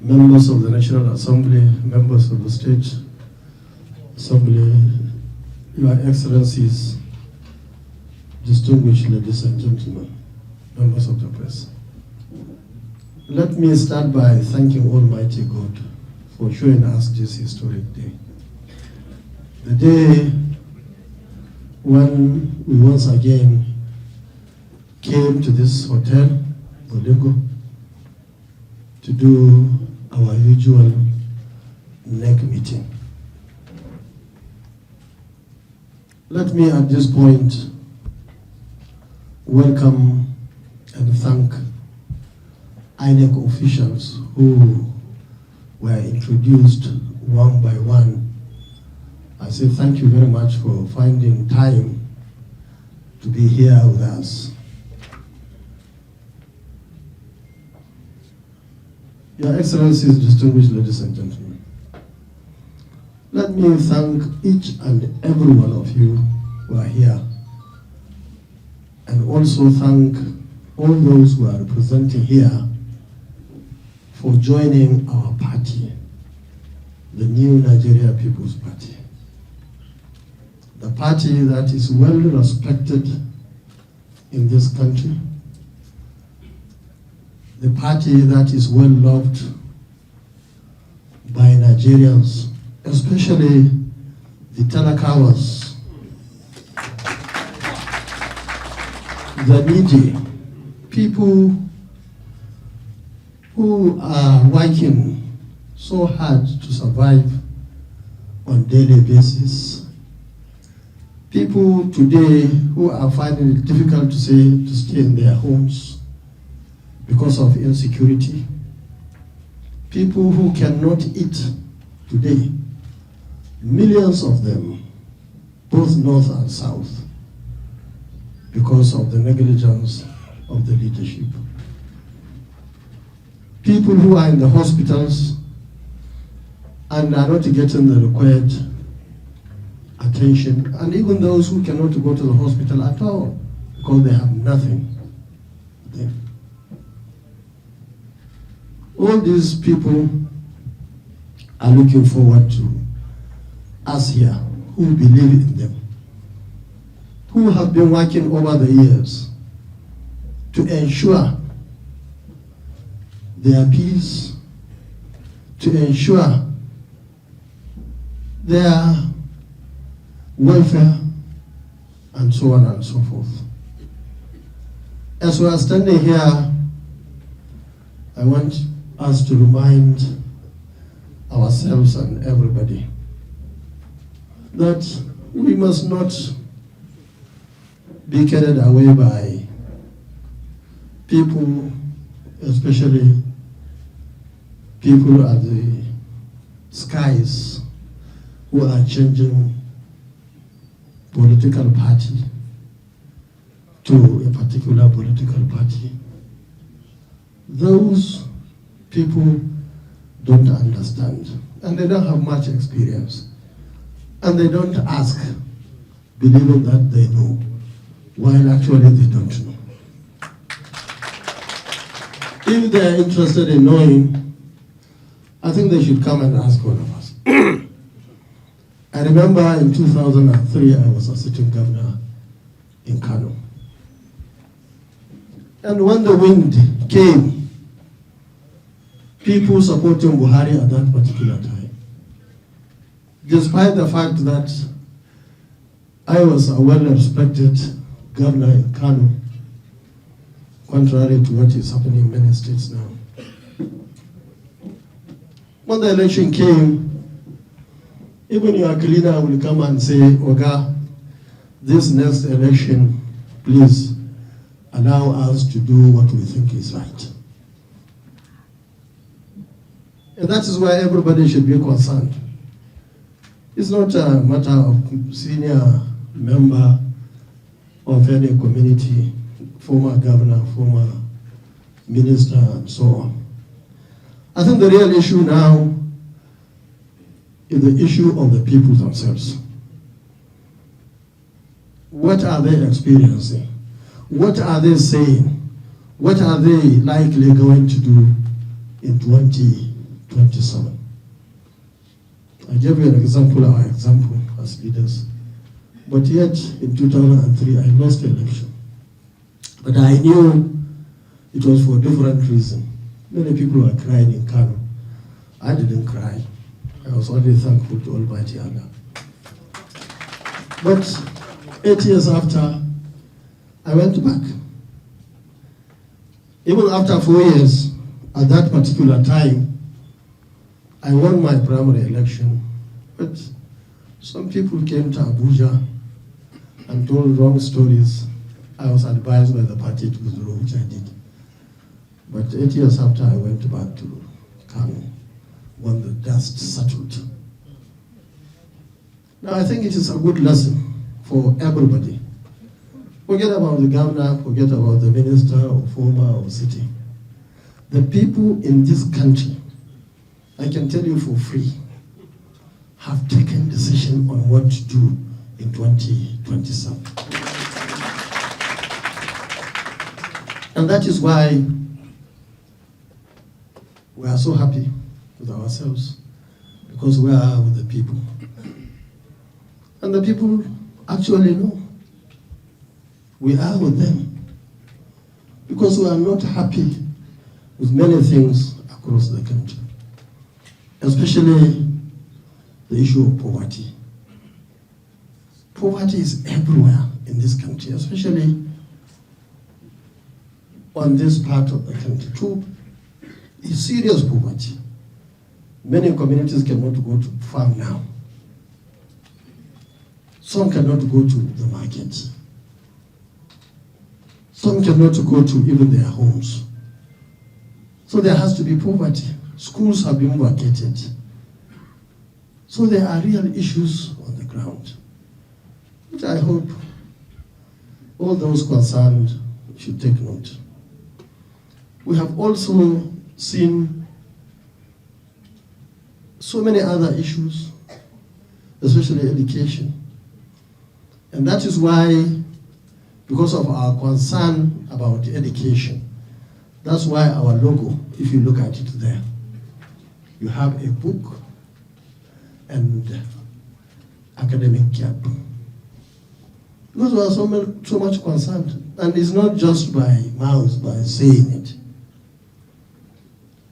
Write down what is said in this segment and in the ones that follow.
members of the National Assembly, members of the State Assembly, Your Excellencies, distinguished ladies and gentlemen, members of the press. Let me start by thanking Almighty God for showing us this historic day. The day when we once again came to this hotel, Olego, to do our usual NEC meeting. Let me at this point welcome and thank INEC officials who were introduced one by one. I say thank you very much for finding time to be here with us. Your Excellencies, distinguished ladies and gentlemen, let me thank each and every one of you who are here, and also thank all those who are representing here for joining our party, the New Nigeria People's Party. The party that is well respected in this country, the party that is well loved by Nigerians, especially the Talakawas, the needy, people who are working so hard to survive on a daily basis, people today who are finding it difficult to stay in their homes because of insecurity, people who cannot eat today, millions of them, both north and south, because of the negligence of the leadership. People who are in the hospitals and are not getting the required attention, and even those who cannot go to the hospital at all because they have nothing there. All these people are looking forward to us here who believe in them, who have been working over the years to ensure their peace, to ensure their welfare, and so on and so forth. As we are standing here, I want us to remind ourselves and everybody that we must not be carried away by people, especially people at the skies who are changing political party to a particular political party. Those people don't understand, and they don't have much experience, and they don't ask, believing that they know, while actually they don't know. If they're interested in knowing, I think they should come and ask all of us. I remember in 2003, I was a sitting governor in Kano. And when the wind came, people supporting Buhari at that particular time, despite the fact that I was a well-respected governor in Kano, contrary to what is happening in many states now. When the election came, even your cleaner will come and say, Oga, this next election, please allow us to do what we think is right. And that is why everybody should be concerned. It's not a matter of senior member of any community, former governor, former minister, and so on. I think the real issue now is the issue of the people themselves. What are they experiencing? What are they saying? What are they likely going to do in 20 27. I gave you an example, our example as leaders. But yet, in 2003, I lost the election. But I knew it was for a different reason. Many people were crying in Kano. I didn't cry. I was only thankful to Almighty Allah. But 8 years after, I went back. Even after 4 years, at that particular time, I won my primary election. But some people came to Abuja and told wrong stories. I was advised by the party to withdraw, which I did. But 8 years after, I went back to Kano when the dust settled. Now, I think it is a good lesson for everybody. Forget about the governor, forget about the minister or former or city. The people in this country, I can tell you for free, have taken decision on what to do in 2027. And that is why we are so happy with ourselves, because we are with the people. And the people actually know we are with them, because we are not happy with many things across the country, especially the issue of poverty. Poverty is everywhere in this country, especially on this part of the country. True, it's serious poverty. Many communities cannot go to farm now. Some cannot go to the market. Some cannot go to even their homes. So there has to be poverty. Schools have been vacated. So there are real issues on the ground, which I hope all those concerned should take note. We have also seen so many other issues, especially education. And that is why, because of our concern about education, that's why our logo, if you look at it there, you have a book and academic cap. Because we are so much concerned. And it's not just by mouth, by saying it.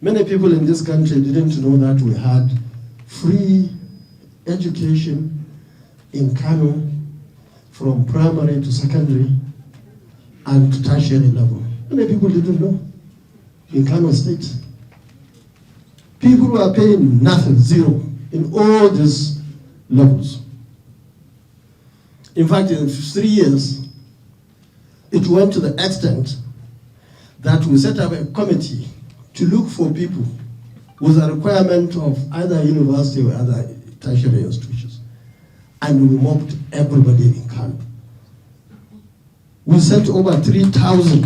Many people in this country didn't know that we had free education in Kano from primary to secondary and to tertiary level. Many people didn't know in Kano State. People were paying nothing, zero, in all these levels. In fact, in 3 years, it went to the extent that we set up a committee to look for people with a requirement of either university or other tertiary institutions. And we mobbed everybody in Kano. We sent over 3,000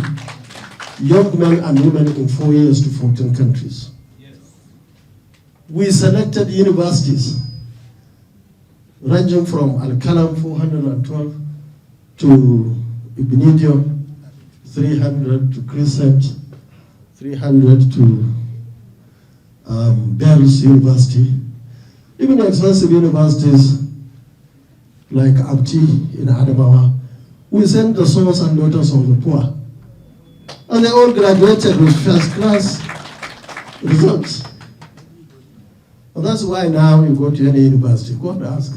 young men and women in 4 years to 14 countries. Yes. We selected universities ranging from Al-Kalam 412 to Ibnidio 300 to Crescent 300 to Bells University, even expensive universities like Abti in Adamawa. We sent the sons and daughters of the poor. And they all graduated with first class results. And that's why now you go to any university, go and ask,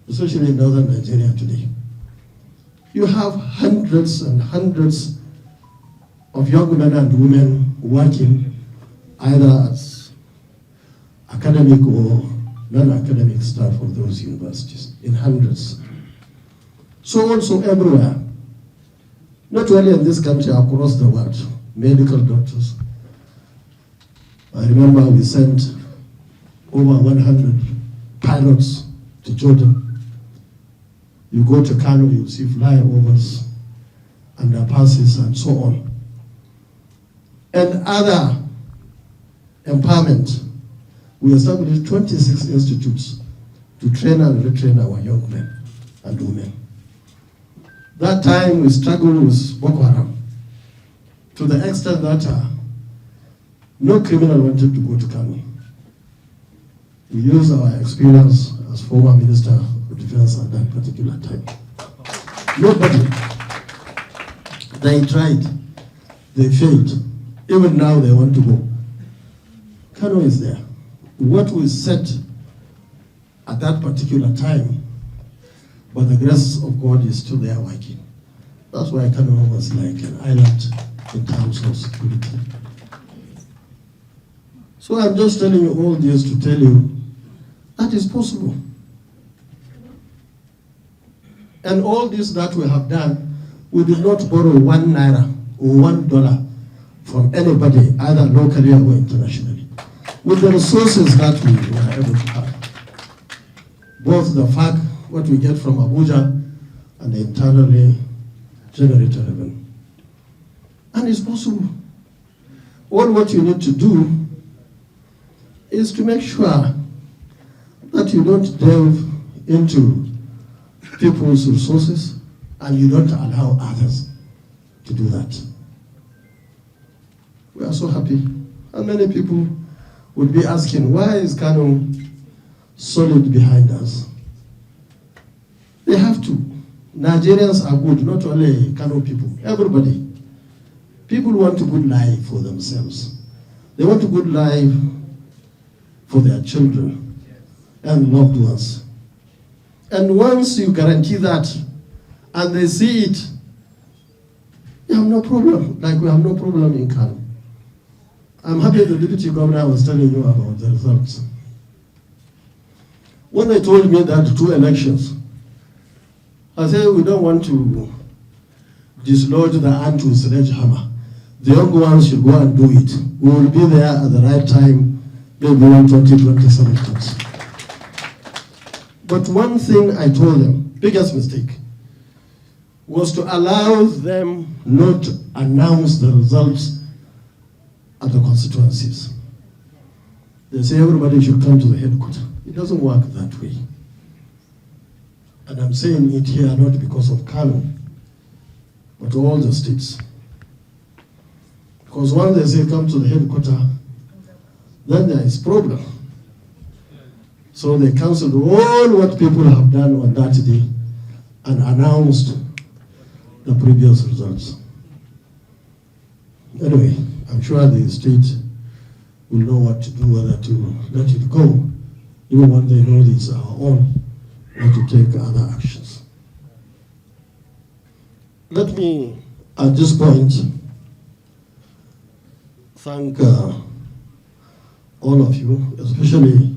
especially in northern Nigeria today. You have hundreds and hundreds of young men and women working either as academic or non-academic staff of those universities, in hundreds. So also everywhere, not only in this country, across the world, medical doctors. I remember we sent over 100 pilots to Jordan. You go to Kano, you see flyovers, underpasses, and so on. And other empowerment, we established 26 institutes to train and retrain our young men and women. That time we struggled with Boko Haram to the extent that no criminal wanted to go to Kano. We use our experience as former Minister of Defense at that particular time. Nobody. They tried. They failed. Even now they want to go. Kano is there. What we said at that particular time, by the grace of God, is still there working. That's why Kano was like an island in terms of security. So I'm just telling you all this to tell you that is possible. And all this that we have done, we did not borrow 1 naira or $1 from anybody, either locally or internationally. With the resources that we were able to have, both the fact what we get from Abuja and the internally generated revenue. And it's possible. All what you need to do is to make sure that you don't delve into people's resources and you don't allow others to do that. We are so happy. And many people would be asking, why is Kano solid behind us? They have to. Nigerians are good, not only Kano people, everybody. People want a good life for themselves. They want a good life for their children and loved ones. And once you guarantee that, and they see it, you have no problem, like we have no problem in Kano. I'm happy the Deputy Governor was telling you about the results. When they told me that 2 elections, I said we don't want to dislodge the ant with sledgehammer. The young ones should go and do it. We will be there at the right time, maybe in 2027. But one thing I told them, biggest mistake, was to allow them not to announce the results at the constituencies. They say everybody should come to the headquarters. It doesn't work that way. And I'm saying it here not because of Kano, but all the states. Because once they say come to the headquarters, then there is problem. So they canceled all what people have done on that day and announced the previous results. Anyway, I'm sure the state will know what to do, whether to let it go, even when they know it's our own, or to take other actions. Let me, at this point, thank all of you, especially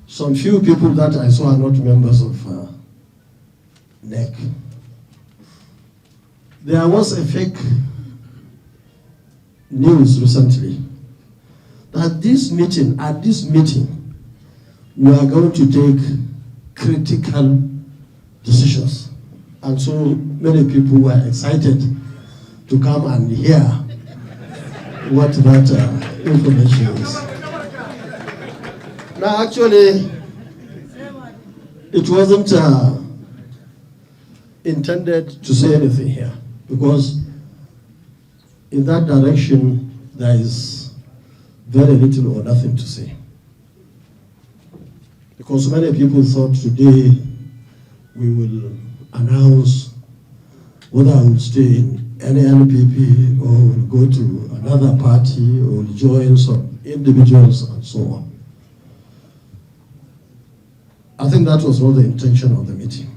some few people that I saw are not members of NEC. There was a fake news recently that at this meeting, we are going to take critical decisions. And so many people were excited to come and hear what that information is. Now, actually, it wasn't intended to say anything here, because in that direction, there is very little or nothing to say. Because many people thought today we will announce whether I will stay in NNPP or will go to another party or will join some individuals and so on. I think that was not the intention of the meeting.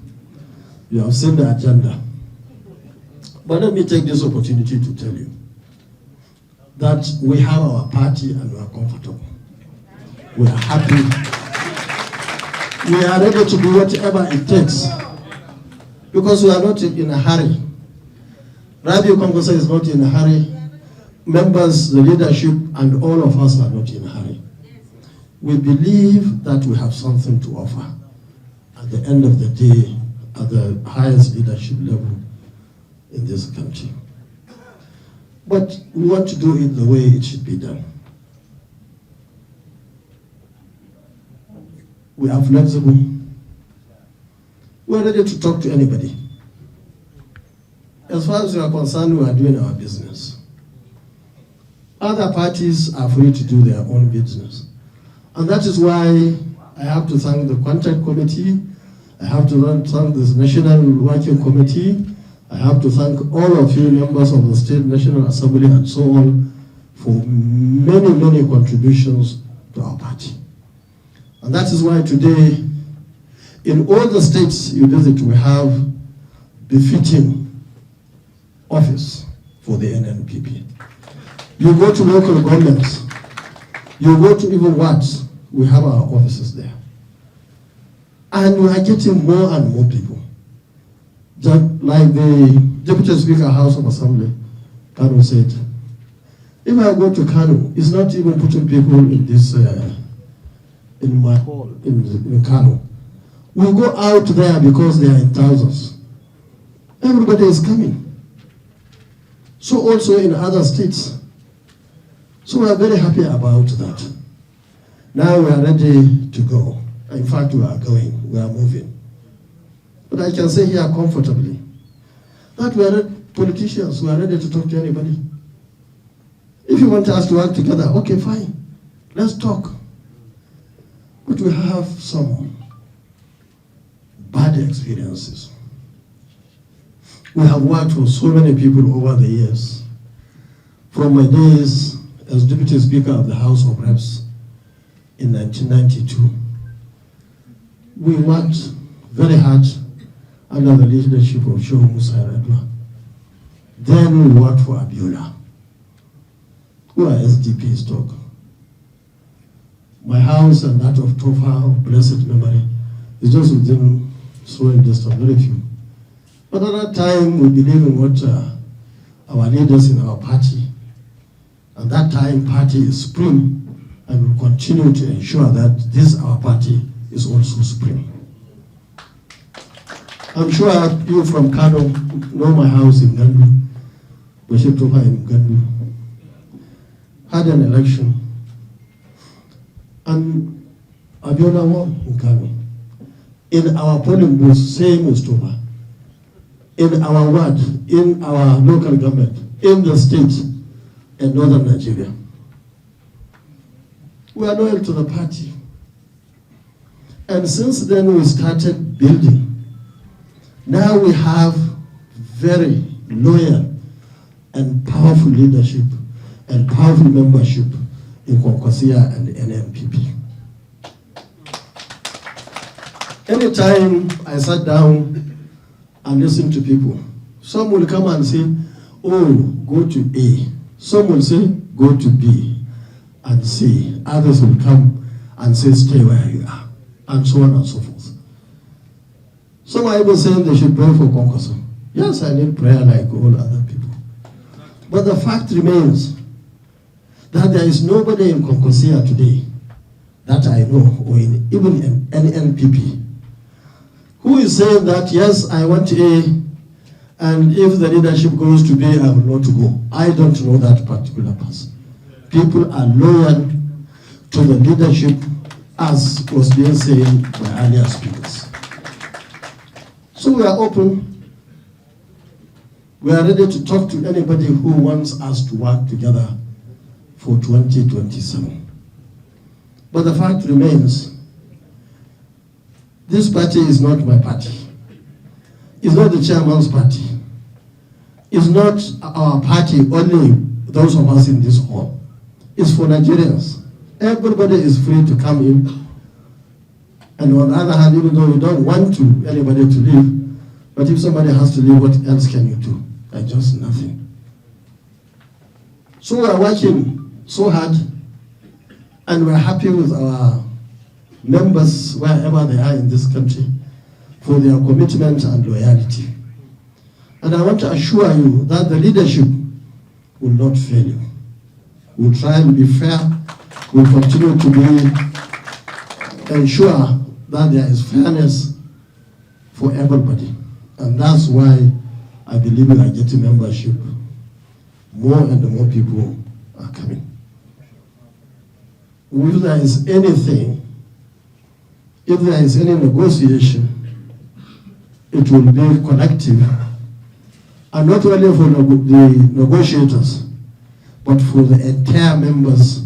You have seen the agenda. But let me take this opportunity to tell you that we have our party and we are comfortable. We are happy. We are ready to do whatever it takes because we are not in a hurry. Rabiu Kwankwaso is not in a hurry. Members, the leadership, and all of us are not in a hurry. We believe that we have something to offer at the end of the day at the highest leadership level in this country. But we want to do it the way it should be done. We are flexible. We are ready to talk to anybody. As far as we are concerned, we are doing our business. Other parties are free to do their own business. And that is why I have to thank the Contact Committee, I have to thank this National Working Committee, I have to thank all of you members of the State National Assembly and so on for many, many contributions to our party. And that is why today, in all the states you visit, we have befitting office for the NNPP. You go to local governments, you go to even wards, we have our offices there. And we are getting more and more people. Just like the Deputy Speaker, House of Assembly, Kano State. If I go to Kano, it's not even putting people in this, in my hall, in Kano. We go out there because they are in thousands. Everybody is coming. So also in other states. So we are very happy about that. Now we are ready to go. In fact, we are going, we are moving. But I can say here comfortably that we are politicians, we are ready to talk to anybody. If you want us to work together, okay, fine, let's talk. But we have some bad experiences. We have worked for so many people over the years. From my days as Deputy Speaker of the House of Reps in 1992, we worked very hard under the leadership of Shehu Musa Yaradua. Then we worked for Abiola, who are SDP's talk. My house and that of Tofa, of blessed memory, is just within throwing distance, very few. But at that time, we believe in what our leaders in our party, and that time party is supreme, and will continue to ensure that this our party is also supreme. I'm sure you from Kano know my house in Gandu, Bashir Tofa in Gandu. Had an election, and Abiola won in Kano. In our polling booth, same as Tofa. In our ward, in our local government, in the state, and northern Nigeria. We are loyal to the party. And since then we started building. Now we have very loyal and powerful leadership and powerful membership in Kwankwaso and the NNPP. Anytime I sat down and listened to people, some will come and say, oh, go to A. Some will say, go to B and C. Others will come and say, stay where you are, and so on and so forth. Some are even saying they should pray for Kwankwaso. Yes, I need prayer like all other people. But the fact remains that there is nobody in Kwankwaso today that I know, or even in NNPP, who is saying that, yes, I want A, and if the leadership goes to B, I will not go. I don't know that particular person. People are loyal to the leadership, as was being said by earlier speakers. So we are open. We are ready to talk to anybody who wants us to work together for 2027. But the fact remains, this party is not my party. It's not the chairman's party. It's not our party, only those of us in this hall. It's for Nigerians. Everybody is free to come in. And on the other hand, even though we don't want anybody to leave, but if somebody has to leave, what else can you do? Just nothing. So we are working so hard, and we're happy with our members, wherever they are in this country, for their commitment and loyalty. And I want to assure you that the leadership will not fail you. We'll try and be fair. We'll continue to ensure that there is fairness for everybody. And that's why I believe we are getting membership. More and more people are coming. If there is anything, if there is any negotiation, it will be collective, and not only for the negotiators, but for the entire members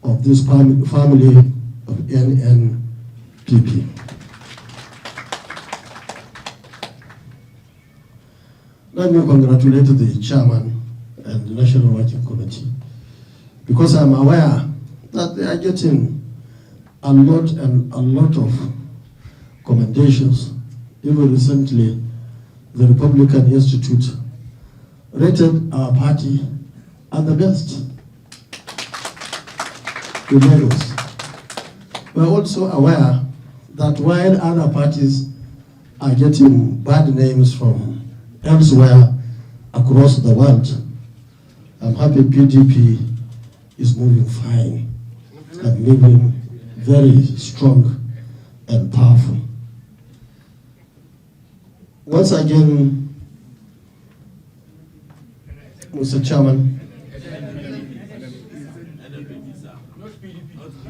of this family of NNPP. Let me congratulate the chairman and the National Working Committee, because I'm aware that they are getting a lot of commendations. Even recently, the Republican Institute rated our party as the best in Lagos. We're also aware that while other parties are getting bad names from elsewhere across the world, I'm happy PDP is moving fine and moving very strong and powerful. Once again, Mr. Chairman.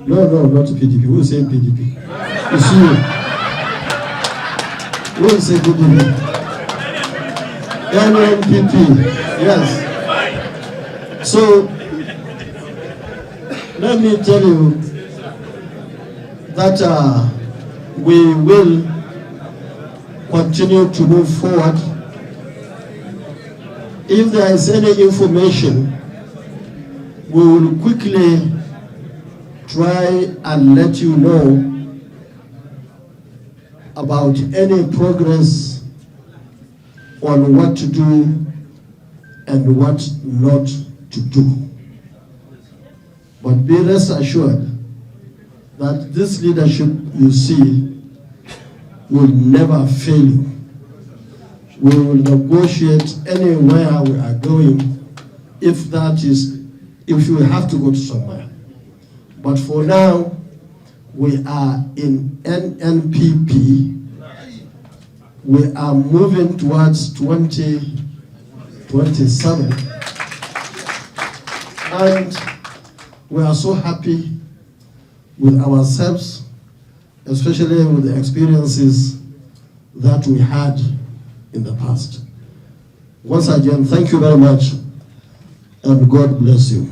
No, not PDP. Who will say PDP? It's you. Who will say PDP? NNPP. Yes. So, let me tell you that we will continue to move forward. If there is any information, we will quickly try and let you know about any progress on what to do and what not to do. But be rest assured that this leadership you see will never fail you. We will negotiate anywhere we are going if you have to go to somewhere. But for now, we are in NNPP. We are moving towards 2027. And we are so happy with ourselves, especially with the experiences that we had in the past. Once again, thank you very much, and God bless you.